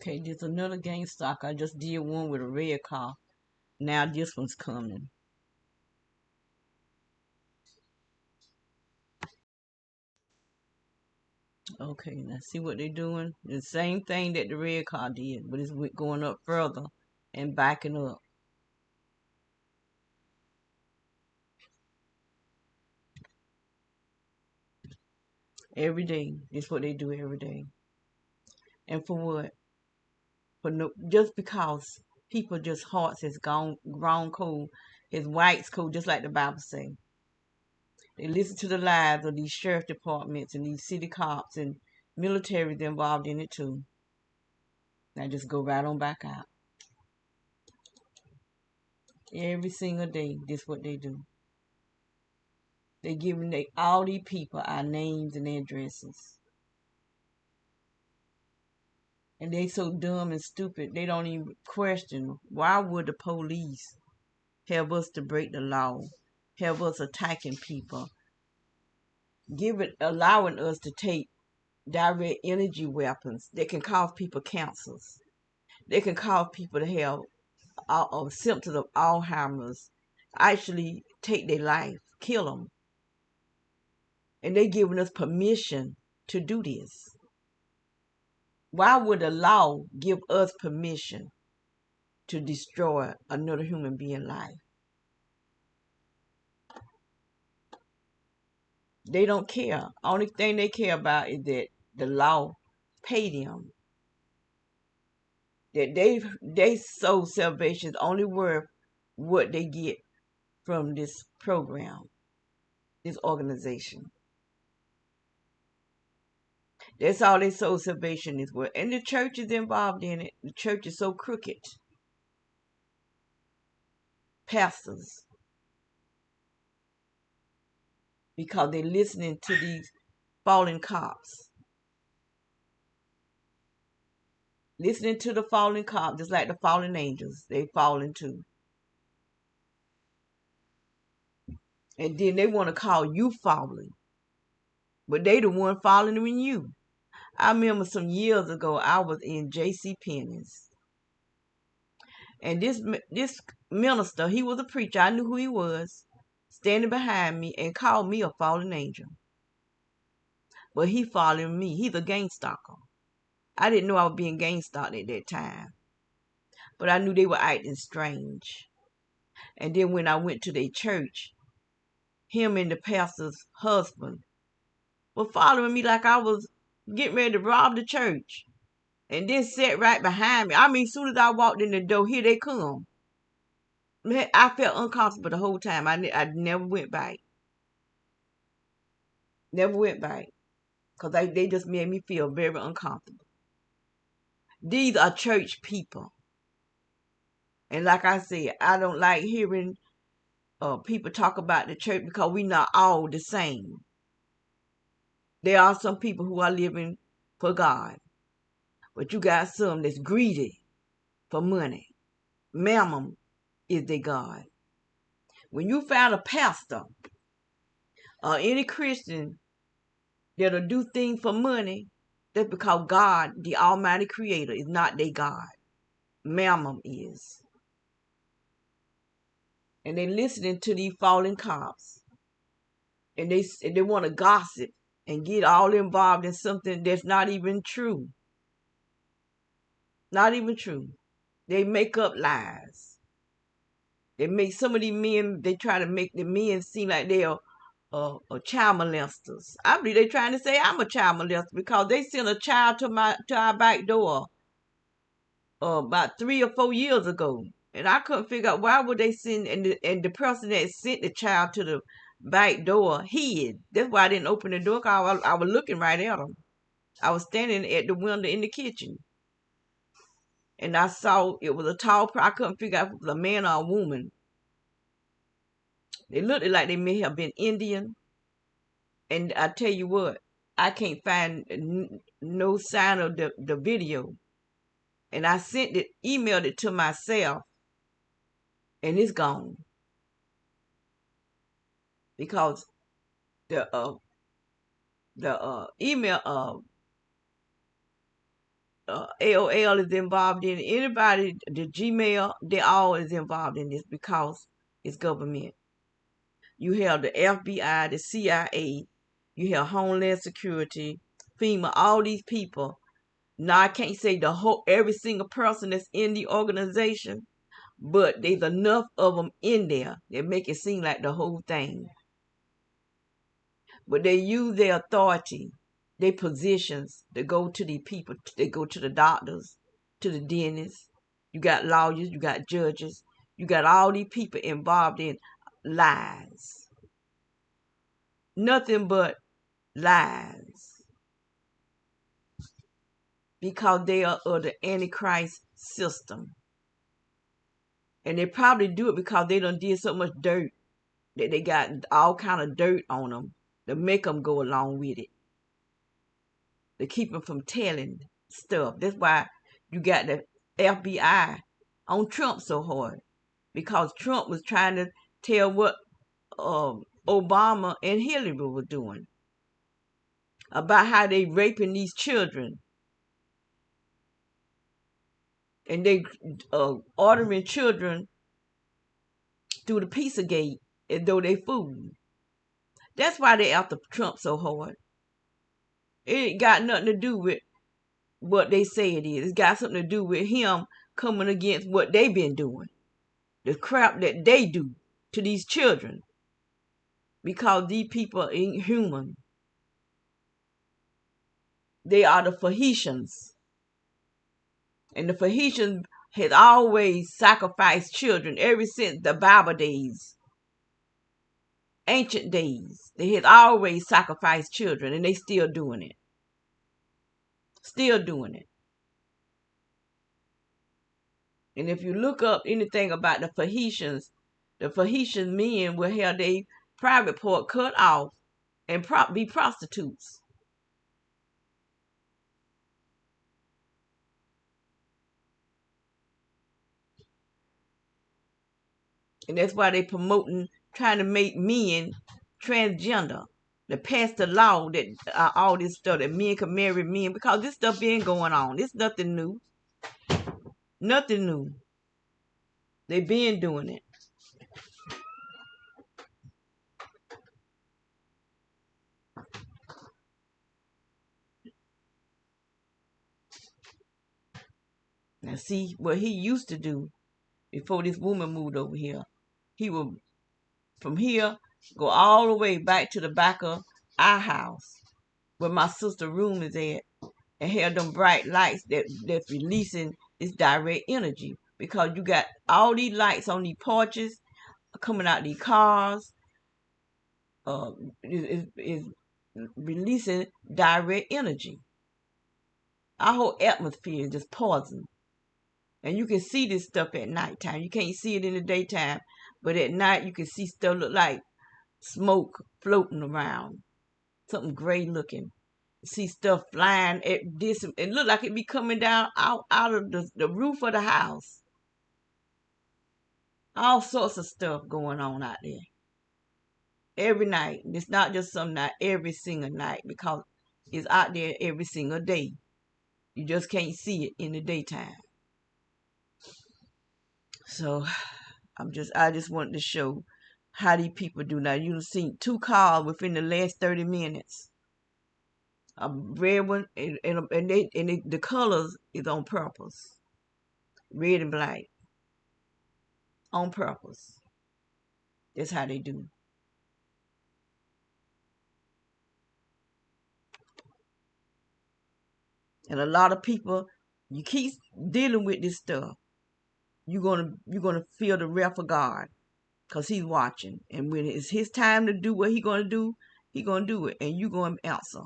Okay, there's another gang stalker. I just did one with a red car. Now this one's coming. Okay, now see what they're doing? The same thing that the red car did, but it's going up further and backing up. Every day. That's what they do every day. And for what? For no, just because people just hearts has gone grown cold, his whites cold, just like the Bible say. They listen to the lies of these sheriff departments and these city cops and military's involved in it too. Now just go right on back out. Every single day, this what they do. They giving all these people our names and addresses. And they so dumb and stupid, they don't even question why would the police have us to break the law, have us attacking people, allowing us to take direct energy weapons that can cause people cancers. They can cause people to have symptoms of Alzheimer's, actually take their life, kill them. And they giving us permission to do this. Why would the law give us permission to destroy another human being life? They don't care. Only thing they care about is that the law pay them. That they soul salvation is only worth what they get from this program, this organization. That's all their soul salvation is worth. And the church is involved in it. The church is so crooked. Pastors, because they're listening to these fallen cops. Listening to the fallen cops, just like the fallen angels, they fallen too. And then they want to call you fallen. But they the one falling in you. I remember some years ago, I was in J.C. Penney's. And this minister, he was a preacher. I knew who he was, standing behind me and called me a fallen angel. But he following me. He's a gang stalker. I didn't know I was being gang stalked at that time. But I knew they were acting strange. And then when I went to their church, him and the pastor's husband were following me like I was getting ready to rob the church. And then sat right behind me. I mean, as soon as I walked in the door, here they come. Man, I felt uncomfortable the whole time. I never went back. Never went back. Because they just made me feel very uncomfortable. These are church people. And like I said, I don't like hearing people talk about the church because we're not all the same. There are some people who are living for God. But you got some that's greedy for money. Mammon is their God. When you find a pastor or any Christian that'll do things for money, that's because God, the Almighty Creator, is not their God. Mammon is. And they listening to these fallen cops. And they want to gossip and get all involved in something that's not even true. Not even true. They make up lies. They make some of these men, they try to make the men seem like they are child molesters. I believe they're trying to say I'm a child molester because they sent a child to our back door about 3 or 4 years ago. And I couldn't figure out why would they send, and the person that sent the child to the back door hid. That's why I didn't open the door because I was looking right at them. I was standing at the window in the kitchen. And I saw it was a tall, I couldn't figure out if it was a man or a woman. They looked like they may have been Indian. And I tell you what, I can't find no sign of the video. And I emailed it to myself, and it's gone. Because the email AOL is involved in it. Anybody, the Gmail, they all is involved in this because it's government. You have the FBI, the CIA, you have Homeland Security, FEMA, all these people. Now I can't say the whole every single person that's in the organization, but there's enough of them in there that make it seem like the whole thing. But they use their authority, their positions to go to the people. They go to the doctors, to the dentists. You got lawyers, you got judges, you got all these people involved in lies. Nothing but lies. Because they are of the Antichrist system. And they probably do it because they done did so much dirt that they got all kind of dirt on them to make them go along with it. To keep them from telling stuff. That's why you got the FBI on Trump so hard. Because Trump was trying to tell what Obama and Hillary were doing. About how they raping these children. And they ordering children through the Pizzagate as though they food. That's why they after Trump so hard. It ain't got nothing to do with what they say it is. It's got something to do with him coming against what they been doing. The crap that they do to these children. Because these people ain't human. They are the Phoenicians. And the Phoenicians had always sacrificed children ever since the Bible days. Ancient days. They had always sacrificed children and they still doing it. Still doing it. And if you look up anything about the Phoenicians men will have their private part cut off and be prostitutes. And that's why they promoting, trying to make men transgender. To pass the law that all this stuff that men can marry men because this stuff been going on. It's nothing new. Nothing new. They been doing it. Now see what he used to do before this woman moved over here. He would from here go all the way back to the back of our house where my sister's room is at and have them bright lights that's releasing this direct energy because you got all these lights on these porches coming out these cars is releasing direct energy. Our whole atmosphere is just poison. And you can see this stuff at nighttime. You can't see it in the daytime, but at night you can see stuff look like smoke floating around. Something gray looking. See stuff flying at this. It look like it be coming down out of the roof of the house. All sorts of stuff going on out there. Every night. It's not just some night, every single night because it's out there every single day. You just can't see it in the daytime. So I just wanted to show how these people do now. You've seen 2 cars within the last 30 minutes. A red one and the colors is on purpose. Red and black. On purpose. That's how they do. And a lot of people, you keep dealing with this stuff, you're gonna feel the wrath of God, cause He's watching. And when it's His time to do what He's gonna do it, and you're gonna answer.